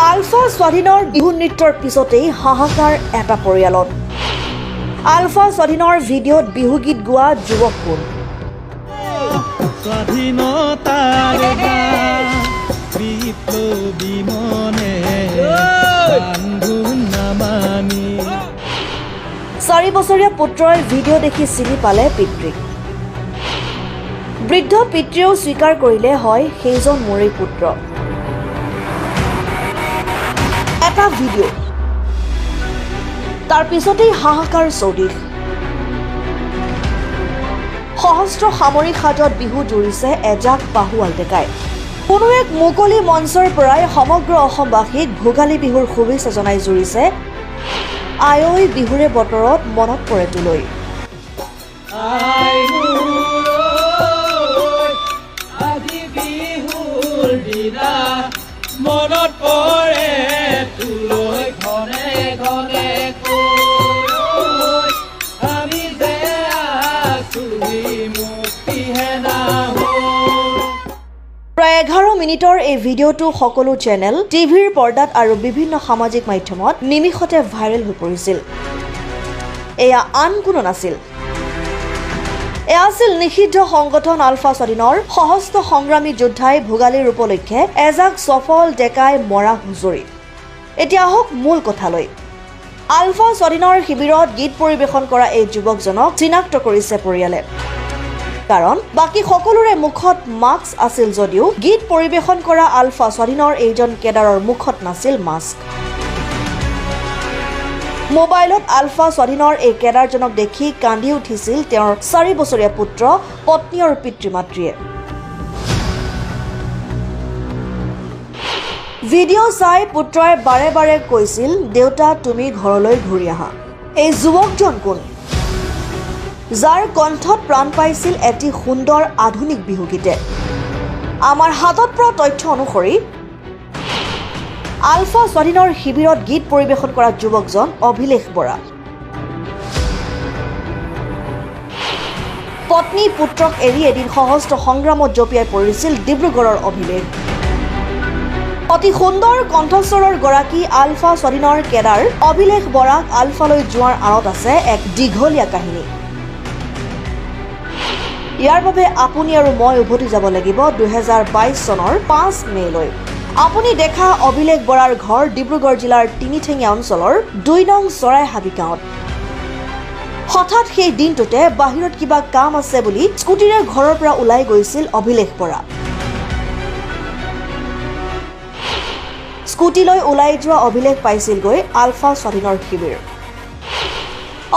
আলফা স্বাধীনৰ বিহু নৃত্যৰ পিছতেই হাহাকাৰ এটা পৰিয়ালত। আলফা স্বাধীনৰ ভিডিঅ'ত বিহু গীত গোৱা যুৱক কোন? স্বাধীনতাৰ বিপ্লৱী মনে নামানি 4 বছৰীয়া পুত্ৰৰ ভিডিঅ' দেখি চিনি পালে পিতৃক। বৃদ্ধ পিতৃয়েও স্বীকাৰ কৰিলে হয় সেইজন মোৰেই পুত্ৰ। এটা ভিডিঅ' তাৰ পিছতেই হাহাকাৰ চৌদিশ। সহস্ৰ সামৰিক সাজত বিহু জুৰিছে এজাক বাহুৱাল ডেকাই। কোনো এক মুকলি মঞ্চৰ পৰাই সমগ্ৰ অসমবাসীক ভোগালী বিহুৰ শুভেচ্ছা জনাই জুৰিছে আই বিহুৰে বতৰত মনত পৰে তোলৈ। মনত পৰে তোলৈ ঘনে ঘনে আমি যে আছুহি মুক্তিহে প্ৰায় 11 মিনিটৰ এই ভিডিঅ'টো সকলো চেনেল, টিভিৰ পৰ্দাত আৰু বিভিন্ন সামাজিক মাধ্যমত নিমিষতে ভাইৰেল হৈ পৰিছিল। এয়া আন কোনো নাছিল, এয়া আছিল নিষিদ্ধ সংগঠন আলফা স্বাধীনৰ সহস্ৰ সংগ্ৰামী যোদ্ধাই ভোগালীৰ উপলক্ষে এজাক সফল ডেকাই মৰা হুঁচৰি। এতিয়া আহক মূল কথালৈ। আলফা স্বাধীনৰ শিবিৰত গীত পৰিৱেশন কৰা এই যুৱকজনক চিনাক্ত কৰিছে পৰিয়ালে। কাৰণ বাকী সকলোৰে মুখত মাস্ক আছিল যদিও গীত পৰিৱেশন কৰা আলফা স্বাধীনৰ এইজন কেডাৰৰ মুখত নাছিল মাস্ক। মোবাইলত আলফা স্বাধীনৰ এই কেডাৰজনক দেখি কান্দি উঠিছিল তেওঁৰ 4 বছৰীয়া পুত্ৰ, পত্নী আৰু পিতৃ-মাতৃয়ে। ভিডিঅ' চাই পুত্ৰই বাৰে বাৰে কৈছিল, দেউতা তুমি ঘৰলৈ ঘূৰি আহা। এই যুৱকজন কোন, যাৰ কণ্ঠত প্ৰাণ পাইছিল এটি সুন্দৰ আধুনিক বিহুগীতে? আমাৰ হাতত পৰা তথ্য অনুসৰি আলফা স্বাধীনৰ শিবিৰত গীত পৰিৱেশন কৰা যুৱকজন অভিলেখ বৰা। পত্নী পুত্ৰক এৰি এদিন সহস্ৰ সংগ্ৰামত জঁপিয়াই পৰিছিল ডিব্ৰুগড়ৰ অভিলেখ। অতি সুন্দৰ কণ্ঠস্বৰৰ গৰাকী আলফা স্বাধীনৰ কেডাৰ অভিলেখ বৰাক আলফালৈ যোৱাৰ আঁৰত আছে এক দীঘলীয়া কাহিনী। ইয়াৰ বাবে আপুনি আৰু মই উভতি যাব লাগিব 2022 চনৰ 5 মে'লৈ। আপুনি দেখা অভিলেখ বৰাৰ ঘৰ ডিব্ৰুগড় জিলাৰ তিনিঠেঙীয়া অঞ্চলৰ 2 নং চৰাইহাবি গাঁৱত। হঠাৎ সেই দিনটোতে বাহিৰত কিবা কাম আছে বুলি স্কুটিৰে ঘৰৰ পৰা ওলাই গৈছিল অভিলেখ বৰা। স্কুটিলৈ ওলাই যোৱা অভিলেখ পাইছিলগৈ আলফা স্বাধীনৰ শিবিৰ।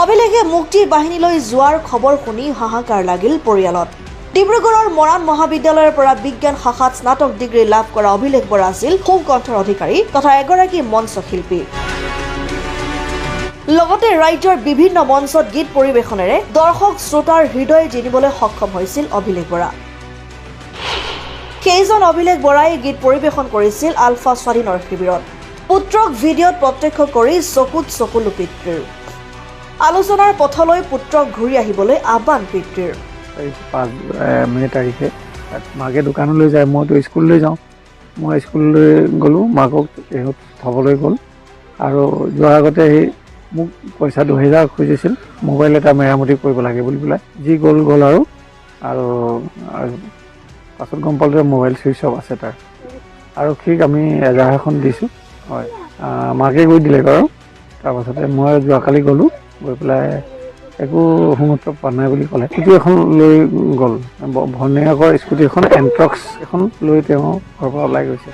অভিলেখে মুক্তি বাহিনীলৈ যোৱাৰ খবৰ শুনি হাহাকাৰ লাগিল পৰিয়ালত। ডিব্ৰুগড়ৰ মৰাণ মহাবিদ্যালয়ৰ পৰা বিজ্ঞান শাখাত স্নাতক ডিগ্ৰী লাভ কৰা অভিলেখ বৰা আছিল সুকণ্ঠৰ অধিকাৰী তথা এগৰাকী মঞ্চ শিল্পী। লগতে ৰাজ্যৰ বিভিন্ন মঞ্চত গীত পৰিৱেশনেৰে দৰ্শক শ্ৰোতাৰ হৃদয় জিনিবলৈ সক্ষম হৈছিল অভিলেখ বৰা। সেইজন অভিলেখ বৰাই গীত পৰিৱেশন কৰিছিল আলফা স্বাধীনৰ শিবিৰত। পুত্ৰক ভিডিঅ'ত প্ৰত্যক্ষ কৰি চকুত চকুলো পিতৃৰ। আলোচনাৰ পথলৈ পুত্ৰক ঘূৰি আহিবলৈ আহ্বান পিতৃৰ। 5 মে' তাৰিখে মাকে দোকানলৈ যায়, মইতো স্কুললৈ যাওঁ। মই স্কুললৈ গ'লোঁ, মাকক থ'বলৈ গ'ল আৰু যোৱাৰ আগতে সেই মোক পইচা 2000 খুজিছিল, মোবাইল এটা মেৰামতি কৰিব লাগে বুলি পেলাই। যি গ'ল আৰু পাছত গম পালোঁ যে মোবাইল চুইচ অফ আছে তাৰ। আৰক্ষীক আমি এজাহাৰ এখন দিছোঁ, হয়, মাকে গৈ দিলে বাৰু। তাৰপাছতে মই যোৱাকালি গ'লোঁ, গৈ পেলাই একো সমাপ্ত পোৱা নাই বুলি ক'লে। স্কুটি এখন লৈ গ'ল, ভনীয়েকৰ স্কুটি এখন এণ্ট্ৰক্স এখন লৈ তেওঁ ঘৰৰ পৰা ওলাই গৈছে।